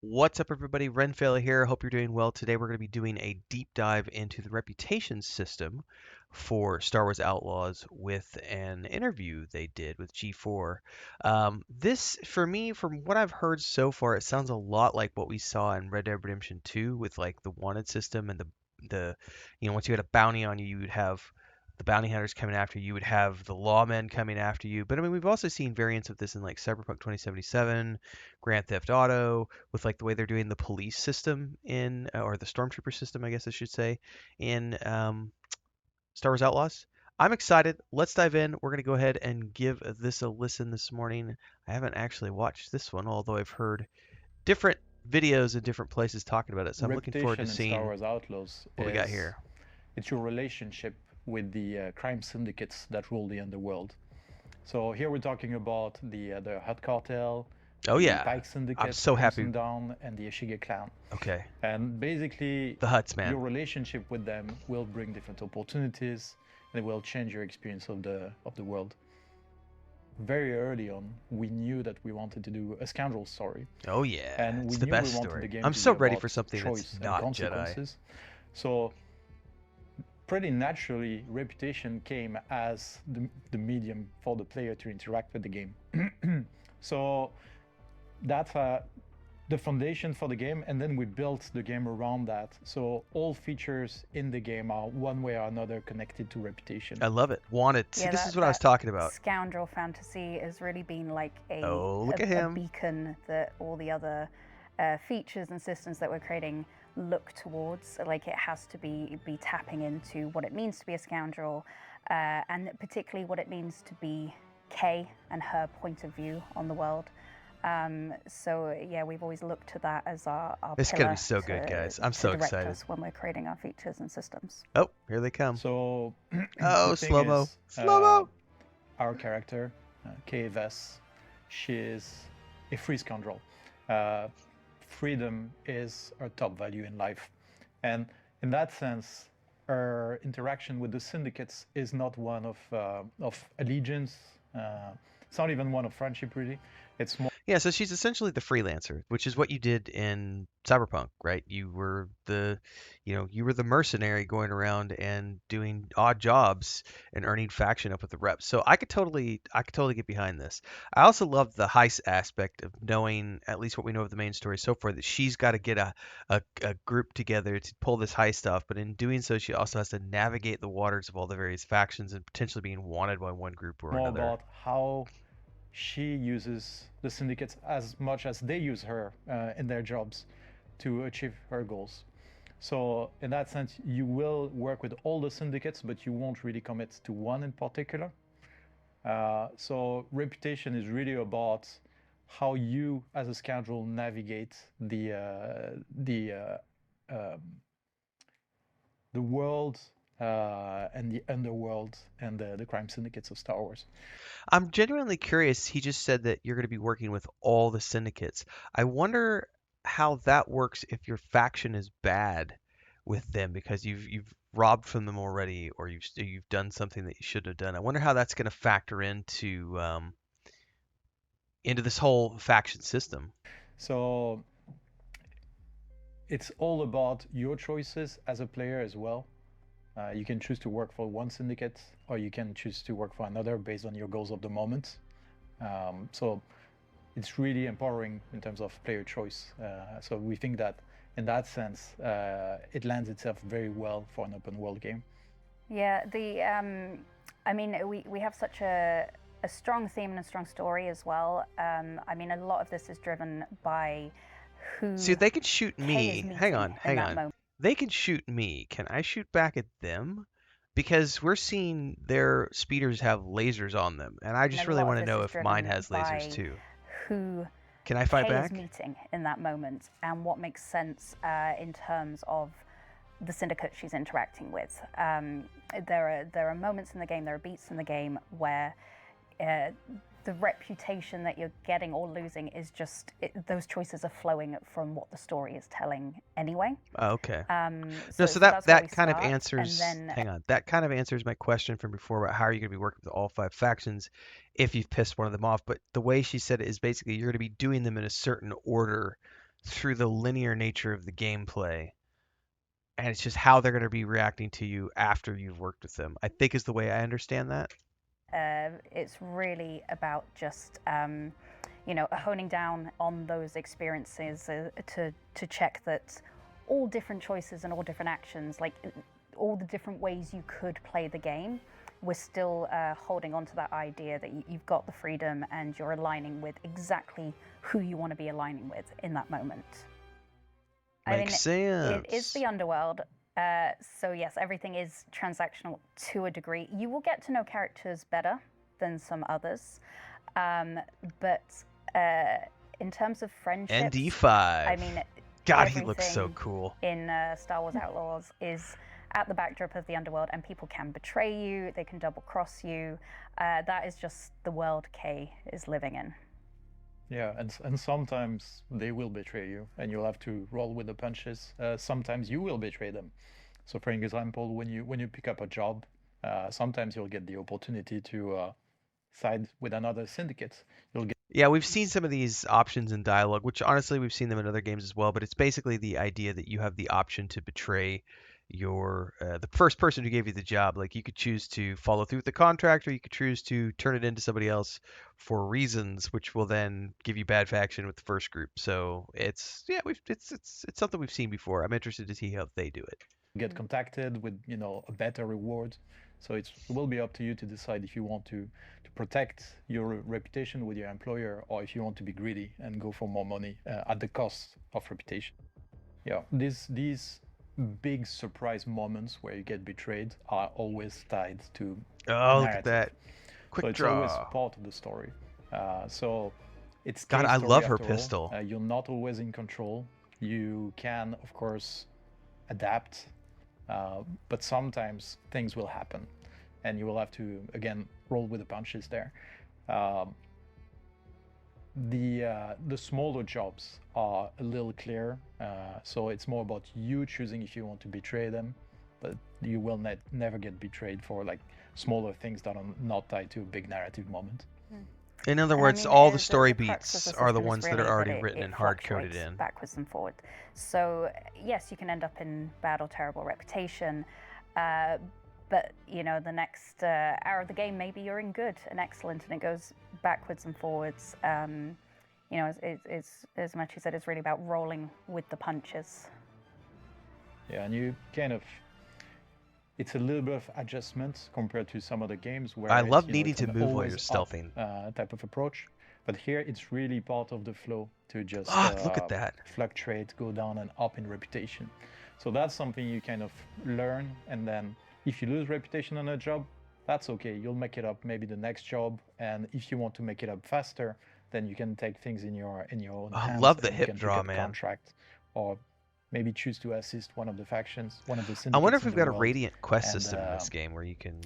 What's up, everybody? Renfail here. Hope you're doing well. Today, we're going to be doing a deep dive into the reputation system for Star Wars Outlaws with an interview they did with G4. This, for me, from what I've heard so far, it sounds a lot like what we saw in Red Dead Redemption 2 with like the wanted system and the once you had a bounty on you, you would have the bounty hunters coming after you, you would have the lawmen coming after you. But I mean, we've also seen variants of this in like Cyberpunk 2077, Grand Theft Auto, with like the way they're doing the police system in, or the stormtrooper system, I guess I should say, in Star Wars Outlaws. I'm excited. Let's dive in. We're going to go ahead and give this a listen this morning. I haven't actually watched this one, although I've heard different videos in different places talking about it. So I'm looking forward to Reputation in Star seeing Wars Outlaws what we got is here. it's your relationship with the crime syndicates that rule the underworld. So here we're talking about the Hut Cartel, Oh, the yeah. Pike I'm Syndicate, so happy. Crimson Dawn, and the Ashige Clan. Okay. And basically, The Huts, your man. relationship with them will bring different opportunities, and it will change your experience of the world. Very early on, we knew that we wanted to do a scoundrel story, Oh, yeah. and we It's the knew we best wanted the story. game I'm to so be ready about for something that's choice and not Jedi. consequences. So pretty naturally, reputation came as the medium for the player to interact with the game. So that's the foundation for the game, and then we built the game around that. So all features in the game are one way or another connected to reputation. I love it. Wanted. See, Yeah, this is that what I was that talking about. scoundrel fantasy has really been like Oh, look at a him. beacon that all the other features and systems that we're creating look towards. Like it has to be tapping into what it means to be a scoundrel, and particularly what it means to be Kay and her point of view on the world. So yeah, we've always looked to that as our This is going to be pillar so good, guys. I'm to so direct excited. us when we're creating our features and systems. Oh, here they come. So Oh, the thing slow-mo. is, Slow-mo. our character, Kay Vess, she is a free scoundrel. Freedom is her top value in life. And in that sense, her interaction with the syndicates is not one of allegiance. It's not even one of friendship, really. It's more Yeah, so she's essentially the freelancer, which is what you did in Cyberpunk, right? You were the mercenary going around and doing odd jobs and earning faction up with the reps. So I could totally get behind this. I also love the heist aspect of knowing at least what we know of the main story so far, that she's got to get a group together to pull this heist off, but in doing so, she also has to navigate the waters of all the various factions and potentially being wanted by one group or more another. about how she uses the syndicates as much as they use her in their jobs to achieve her goals. So in that sense, you will work with all the syndicates, but you won't really commit to one in particular. So reputation is really about how you, as a scoundrel, navigate the world and the underworld and the crime syndicates of Star Wars. I'm genuinely curious. He just said that you're going to be working with all the syndicates. I wonder how that works if your faction is bad with them because you've robbed from them already, or you've done something that you shouldn't have done. I wonder how that's going to factor into this whole faction system. So it's all about your choices as a player as well. You can choose to work for one syndicate, or you can choose to work for another based on your goals of the moment. So it's really empowering in terms of player choice. So we think that in that sense, it lends itself very well for an open world game. Yeah, I mean, we have such a strong theme and a strong story as well. I mean, a lot of this is driven by who See, they can shoot Kay is me. Hang meeting on, in hang that on. moment. They can shoot me. Can I shoot back at them? Because we're seeing their speeders have lasers on them, and I And just a really lot want of to this know is if mine driven has lasers by too. who Can I fight Kay is back? meeting in that moment and what makes sense in terms of the syndicate she's interacting with. There are moments in the game, there are beats in the game where the reputation that you're getting or losing is just those choices are flowing from what the story is telling anyway. Oh, okay. No, So, so so that that's where we that kind of start, and answers. then Hang on. That kind of answers my question from before about how are you going to be working with all five factions if you've pissed one of them off. But the way she said it is basically you're going to be doing them in a certain order through the linear nature of the gameplay, and it's just how they're going to be reacting to you after you've worked with them, I think is the way I understand that. It's really about just honing down on those experiences to check that all different choices and all different actions, like all the different ways you could play the game, we're still holding on to that idea that you've got the freedom and you're aligning with exactly who you want to be aligning with in that moment. Makes sense. It is the underworld. So yes, everything is transactional to a degree. You will get to know characters better than some others, but in terms of friendships, ND5. I mean, God, he looks so cool. In Star Wars Outlaws is at the backdrop of the underworld, and people can betray you, they can double cross you. That is just the world Kay is living in. Yeah, and sometimes they will betray you, and you'll have to roll with the punches. Sometimes you will betray them. So, for example, when you pick up a job, sometimes you'll get the opportunity to side with another syndicate. Yeah, we've seen some of these options in dialogue, which honestly we've seen them in other games as well. But it's basically the idea that you have the option to betray your the first person who gave you the job. Like you could choose to follow through with the contract, or you could choose to turn it into somebody else for reasons, which will then give you bad faction with the first group. So it's something we've seen before. I'm interested to see how they do it. Get contacted with a better reward. So it will be up to you to decide if you want to protect your reputation with your employer, or if you want to be greedy and go for more money at the cost of reputation. Yeah, these big surprise moments where you get betrayed are always tied to Oh, look at that. Quick so it's draw. always part of the story. So it's God, I love her pistol. You're not always in control. You can, of course, adapt, but sometimes things will happen, and you will have to again roll with the punches there. The smaller jobs are a little clearer, so it's more about you choosing if you want to betray them, but you will never get betrayed for like smaller things that are not tied to a big narrative moment. In other words, all the story beats are the ones that are already written and hard-coded in. Backwards and forward. So yes, you can end up in bad or terrible reputation, but the next hour of the game, maybe you're in good and excellent, and it goes backwards and forwards. It's as much as it's really about rolling with the punches. Yeah, and you it's a little bit of adjustment compared to some other games where I love needing to move while you're stealthing. Type of approach, but here it's really part of the flow to just look at that. Fluctuate, go down and up in reputation. So that's something you kind of learn, and then if you lose reputation on a job, that's okay. You'll make it up maybe the next job, and if you want to make it up faster, then you can take things in your own hands. I love the hip draw, man. Contract, or maybe choose to assist one of the factions, one of the syndicates. I wonder if we've got a Radiant quest system in this game where you can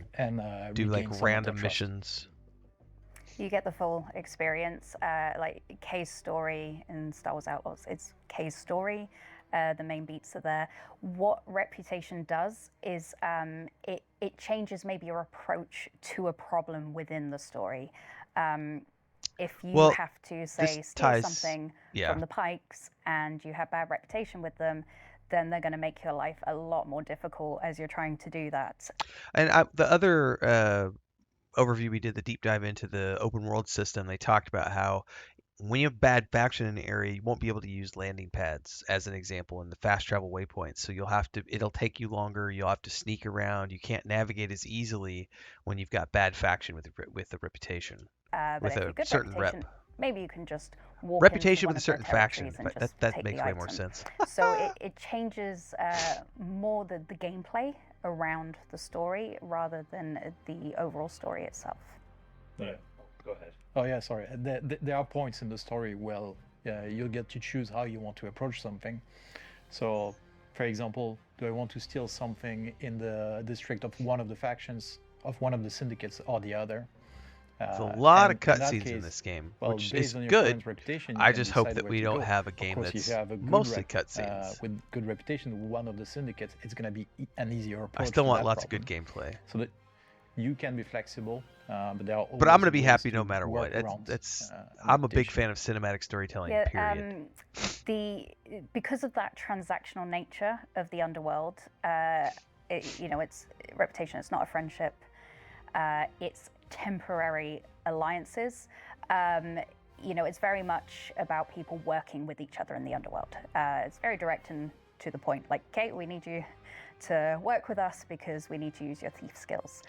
do like random missions. You get the full experience. Like Kay's story in Star Wars Outlaws, it's Kay's story. The main beats are there. What reputation does is it changes maybe your approach to a problem within the story. If you have to say steal something from the Pikes and you have bad reputation with them, then they're going to make your life a lot more difficult as you're trying to do that. And the other overview we did, the deep dive into the open world system, they talked about how when you have bad faction in an area, you won't be able to use landing pads as an example in the fast travel waypoints. So it'll take you longer. You'll have to sneak around. You can't navigate as easily when you've got bad faction with a reputation. With a certain rep. Maybe you can just walk reputation into with a certain faction. That makes way more sense. So it changes more the gameplay around the story rather than the overall story itself. Yeah. Go ahead. Oh yeah, sorry. There are points in the story where you'll get to choose how you want to approach something. So, for example, do I want to steal something in the district of one of the factions, of one of the syndicates, or the other? There's a lot of cutscenes in this game, which is good. I just hope that we don't have a game that's mostly cutscenes. With good reputation, one of the syndicates, it's going to be an easier approach. I still want lots of good gameplay. So You can be flexible, but there are But I'm always gonna be ways happy no to matter work what. around That's I'm a big reputation. fan of cinematic storytelling, Yeah, period. the because of that transactional nature of the underworld, it's reputation. It's not a friendship. It's temporary alliances. Um, it's very much about people working with each other in the underworld. It's very direct and to the point. Like, Kate, we need you to work with us because we need to use your thief skills.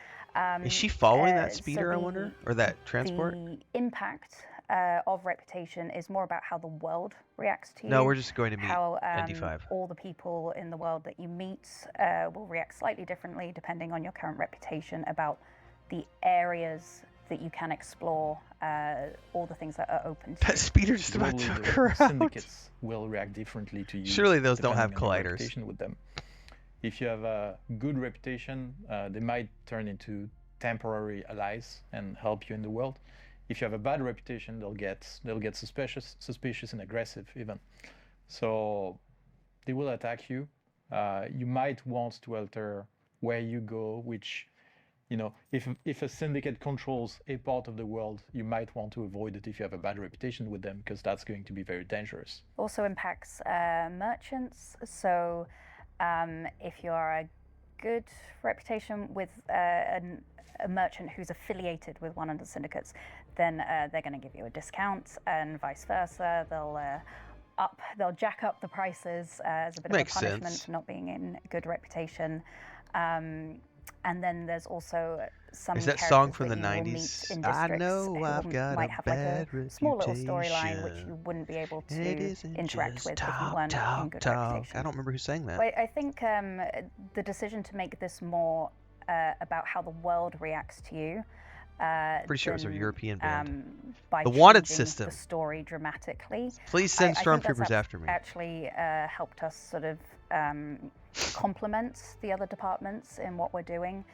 Is she following that So speeder, I wonder? Or that transport? the impact of reputation is more about how the world reacts to No, you, we're just going to meet how ND5. all the people in the world that you meet will react slightly differently depending on your current reputation, about the areas that you can explore, all the things that are open to That you. speeder just about Globally, took the her out. syndicates will react differently to you. Surely those don't have depending on your colliders. reputation with them. If you have a good reputation, they might turn into temporary allies and help you in the world. If you have a bad reputation, they'll get suspicious and aggressive even. So they will attack you. You might want to alter where you go, which, if a syndicate controls a part of the world, you might want to avoid it if you have a bad reputation with them, because that's going to be very dangerous. Also impacts merchants. So if you are a good reputation with a merchant who's affiliated with one of the syndicates, then they're going to give you a discount, and vice versa. They'll jack up the prices as a bit Makes of a punishment sense. for not being in good reputation. And then there's also some Is that song characters from the that you will 90s? meet in I districts know who I've got might a have like a bad small little storyline which reputation. you wouldn't be able And it to isn't interact just with if you talk, weren't in talk, good talk. reputation. I don't remember who sang that. But I think the decision to make this more about how the world reacts to you, Pretty sure it was a European band. by The Wanted changing System. the story dramatically. Please send I think that's stormtroopers after me. actually helped us sort of complement the other departments in what we're doing.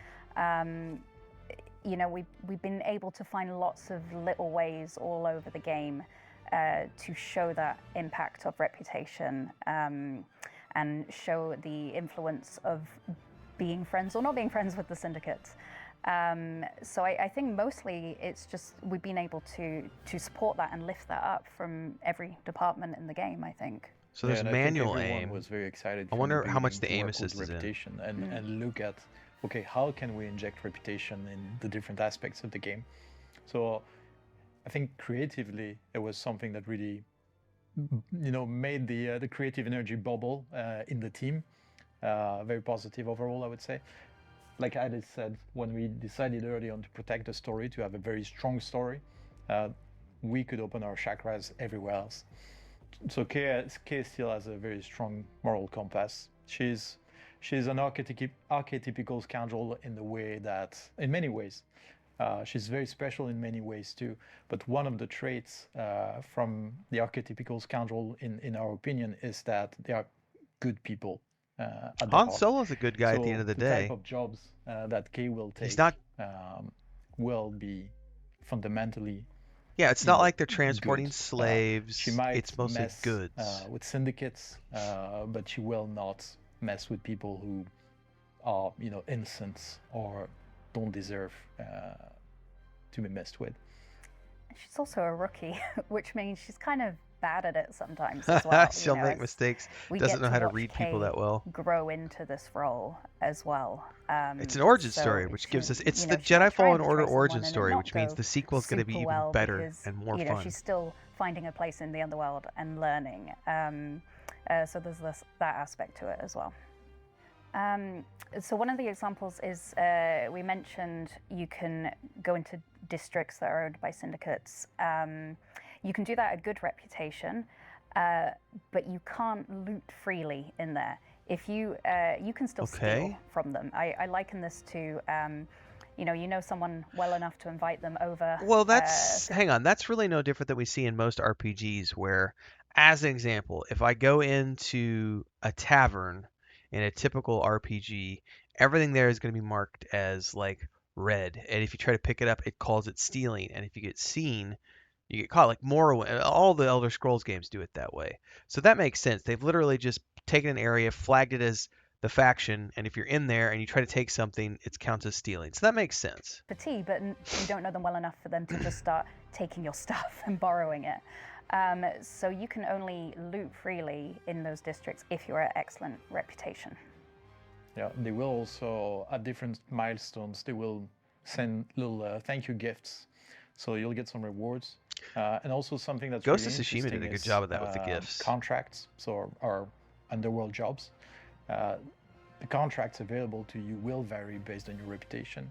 We've been able to find lots of little ways all over the game to show that impact of reputation and show the influence of being friends or not being friends with the syndicate. So I think mostly it's just we've been able to support that and lift that up from every department in the game, I think. So there's and I manual think everyone aim. was very excited I from the wonder how much beginning the to aim work with assist is in. reputation and look at, okay, how can we inject reputation in the different aspects of the game. So I think creatively it was something that really made the creative energy bubble in the team. Very positive overall, I would say. Like Alice said, when we decided early on to protect the story, to have a very strong story, we could open our chakras everywhere else. So Kay still has a very strong moral compass. She's an archetypical scoundrel in the way that, in many ways, she's very special in many ways too. But one of the traits from the archetypical scoundrel, in our opinion, is that they are good people at their Han heart. Solo's a good guy at the So end of the the type day. of jobs that Kay will take He's not. will be fundamentally Yeah, it's not like they're good. transporting slaves. She might It's mostly mess goods. with syndicates, but she will not mess with people who are, innocent or don't deserve to be messed with. She's also a rookie, which means she's kind of bad at it sometimes as well. She'll make mistakes. Doesn't know how to read people that well. Grow into this role as well. It's an origin so story, which gives us. It's the she might Jedi try and Fallen Order betray origin someone and it story, not which means go the sequel is going to be super even well better because, and more fun. she's still finding a place in the underworld and learning. So there's that aspect to it as well. So one of the examples is we mentioned you can go into districts that are owned by syndicates. You can do that at good reputation, but you can't loot freely in there. If you can still steal from them. I liken this to you know someone well enough to invite them over. Well, hang on. That's really no different than we see in most RPGs, where, as an example, if I go into a tavern in a typical RPG, everything there is going to be marked as like red, and if you try to pick it up, it calls it stealing, and if you get seen, you get caught. Like Morrowind, all the Elder Scrolls games do it that way. So that makes sense. They've literally just taken an area, flagged it as the faction, and if you're in there and you try to take something, it counts as stealing. So that makes sense. But you don't know them well enough for them to just start taking your stuff and borrowing it. So you can only loot freely in those districts if you're at excellent reputation. Yeah, they will also, at different milestones, they will send little thank you gifts. So you'll get some rewards. And also something that's Ghost really of Tsushima interesting did a good is, job of that with the gifts. Contracts, so our underworld jobs. The contracts available to you will vary based on your reputation.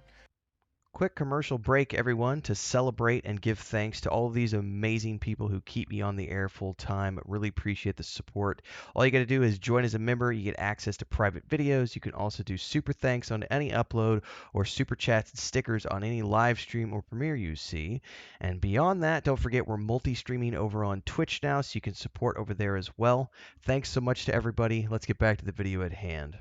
Quick commercial break, everyone, to celebrate and give thanks to all of these amazing people who keep me on the air full time. Really appreciate the support. All you got to do is join as a member. You get access to private videos. You can also do super thanks on any upload or super chats and stickers on any live stream or premiere you see. And beyond that, don't forget we're multi-streaming over on Twitch now, so you can support over there as well. Thanks so much to everybody. Let's get back to the video at hand.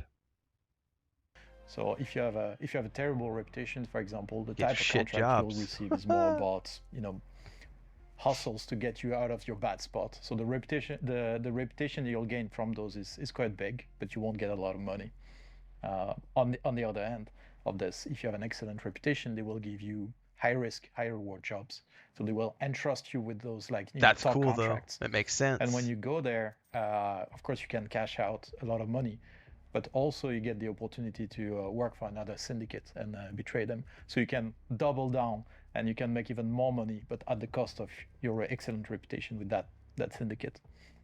So if you have a terrible reputation, for example, the Get type of shit contract jobs. you'll receive is more about hustles to get you out of your bad spot. So the reputation you'll gain from those is quite big, but you won't get a lot of money. On the other hand of this, if you have an excellent reputation, they will give you high risk, high reward jobs. So they will entrust you with those That's top cool contracts. though. That makes sense. And when you go there, of course you can cash out a lot of money, but also you get the opportunity to work for another syndicate and betray them. So you can double down and you can make even more money, but at the cost of your excellent reputation with that syndicate.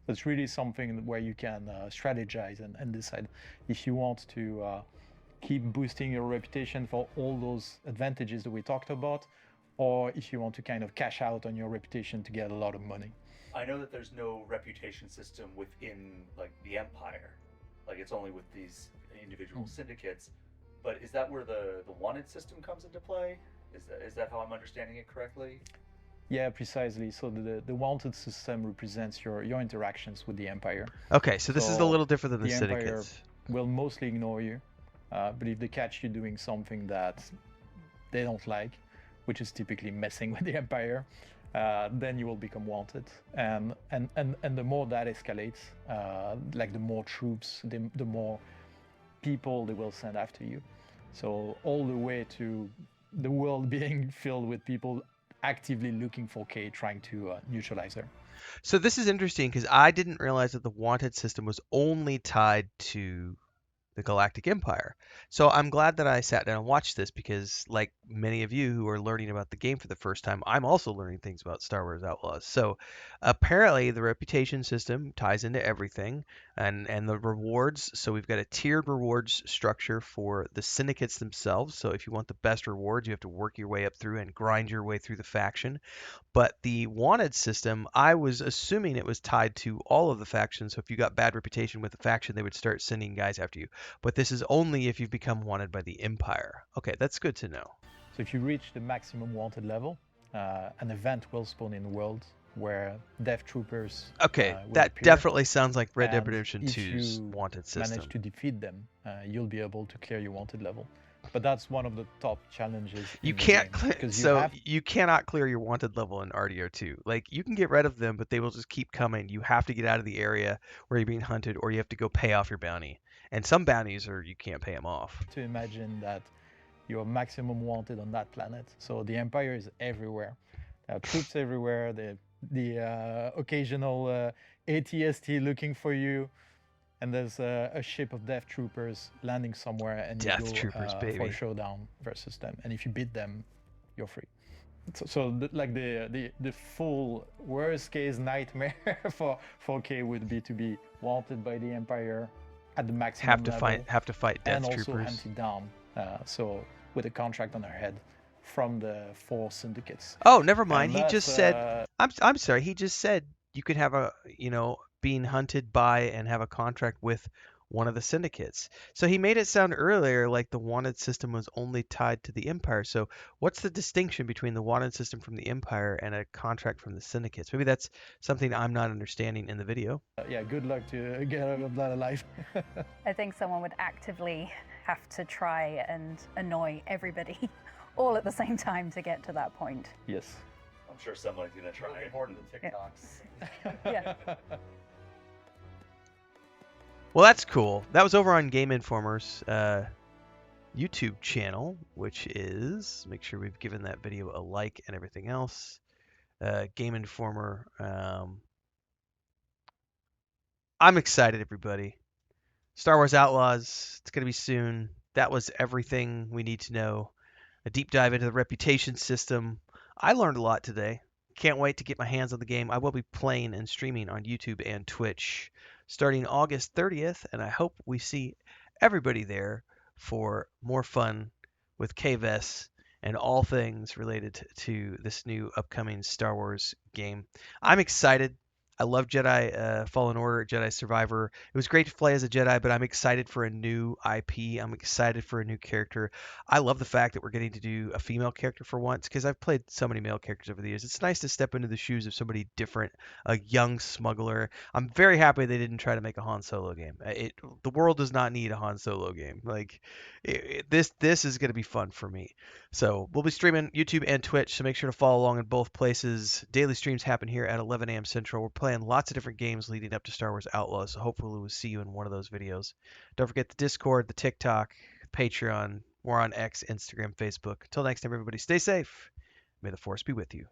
It's really something where you can strategize and decide if you want to keep boosting your reputation for all those advantages that we talked about, or if you want to kind of cash out on your reputation to get a lot of money. I know that there's no reputation system within like the Empire. Like it's only with these individual syndicates. But is that where the wanted system comes into play? Is that how I'm understanding it correctly? Yeah, precisely. So the wanted system represents your interactions with the Empire. Okay, so this is a little different than the Empire syndicates. will mostly ignore you, but if they catch you doing something that they don't like, which is typically messing with the Empire, then you will become wanted. And the more that escalates, like the more troops, the more people they will send after you. So all the way to the world being filled with people actively looking for Kay, trying to neutralize her. So this is interesting because I didn't realize that the wanted system was only tied to the Galactic Empire. So I'm glad that I sat down and watched this because, like many of you who are learning about the game for the first time, I'm also learning things about Star Wars Outlaws. So apparently the reputation system ties into everything and the rewards. So we've got a tiered rewards structure for the syndicates themselves. So if you want the best rewards, you have to work your way up through and grind your way through the faction. But the wanted system, I was assuming it was tied to all of the factions. So if you got bad reputation with the faction, they would start sending guys after you. But this is only if you've become wanted by the Empire. Okay, that's good to know. So if you reach the maximum wanted level, an event will spawn in the world where Death Troopers Okay, will that appear. definitely sounds like Red Dead And Redemption if 2's you wanted system. manage to defeat them, you'll be able to clear your wanted level. But that's one of the top challenges. You in the can't game, clear, because you cannot clear your wanted level in RDO2. Like you can get rid of them, but they will just keep coming. You have to get out of the area where you're being hunted, or you have to go pay off your bounty. And some bounties are you can't pay them off. to imagine that you're maximum wanted on that planet. So the Empire is everywhere. There are troops everywhere. The occasional ATST looking for you, and there's a ship of Death Troopers landing somewhere, and Death you go Troopers, for baby. a showdown versus them. And if you beat them, you're free. So the full worst case nightmare for Kay would be to be wanted by the Empire at the maximum level, have to fight Death and also Troopers. hunted down. So with a contract on her head from the 4 syndicates. Oh, never mind. And He just said I'm sorry. He just said you could have a being hunted by and have a contract with one of the syndicates. So he made it sound earlier like the wanted system was only tied to the Empire. So what's the distinction between the wanted system from the Empire and a contract from the syndicates? Maybe that's something I'm not understanding in the video. Yeah, good luck to get out of that alive. I think someone would actively have to try and annoy everybody all at the same time to get to that point. Yes. I'm sure someone's gonna try. Looking forward to the TikToks. Yeah. Well, that's cool. That was over on Game Informer's YouTube channel, which is, make sure we've given that video a like and everything else. Game Informer. I'm excited, everybody. Star Wars Outlaws, it's going to be soon. That was everything we need to know. A deep dive into the reputation system. I learned a lot today. Can't wait to get my hands on the game. I will be playing and streaming on YouTube and Twitch starting August 30th, and I hope we see everybody there for more fun with Kay Vess and all things related to this new upcoming Star Wars game. I'm excited. I love Jedi Fallen Order, Jedi Survivor. It was great to play as a Jedi, but I'm excited for a new IP. I'm excited for a new character. I love the fact that we're getting to do a female character for once because I've played so many male characters over the years. It's nice to step into the shoes of somebody different, a young smuggler. I'm very happy they didn't try to make a Han Solo game. The world does not need a Han Solo game. Like this is going to be fun for me. So we'll be streaming YouTube and Twitch, so make sure to follow along in both places. Daily streams happen here at 11 a.m. Central. We're playing lots of different games leading up to Star Wars Outlaws, so hopefully we'll see you in one of those videos. Don't forget the Discord, the TikTok, Patreon. We're on X, Instagram, Facebook. Until next time, everybody, stay safe. May the Force be with you.